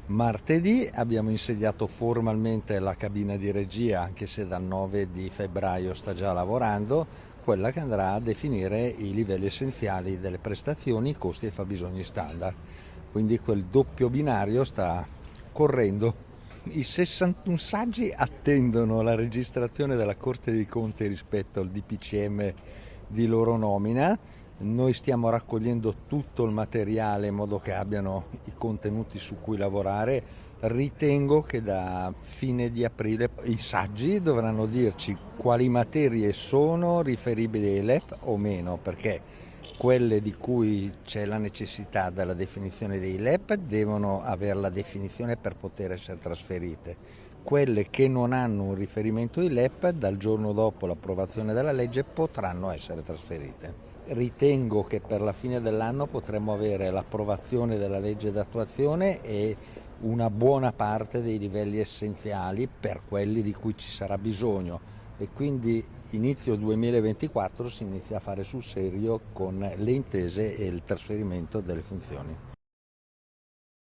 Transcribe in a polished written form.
Martedì abbiamo insediato formalmente la cabina di regia, anche se dal 9 di febbraio sta già lavorando, quella che andrà a definire i livelli essenziali delle prestazioni, i costi e i fabbisogni standard. Quindi quel doppio binario sta correndo. I 61 saggi attendono la registrazione della Corte dei Conti rispetto al DPCM di loro nomina. Noi stiamo raccogliendo tutto il materiale in modo che abbiano i contenuti su cui lavorare. Ritengo che da fine di aprile i saggi dovranno dirci quali materie sono riferibili ai LEP o meno, perché quelle di cui c'è la necessità della definizione dei LEP devono avere la definizione per poter essere trasferite. Quelle che non hanno un riferimento ai LEP dal giorno dopo l'approvazione della legge potranno essere trasferite. Ritengo che per la fine dell'anno potremo avere l'approvazione della legge d'attuazione e una buona parte dei livelli essenziali per quelli di cui ci sarà bisogno, e quindi inizio 2024 si inizia a fare sul serio con le intese e il trasferimento delle funzioni.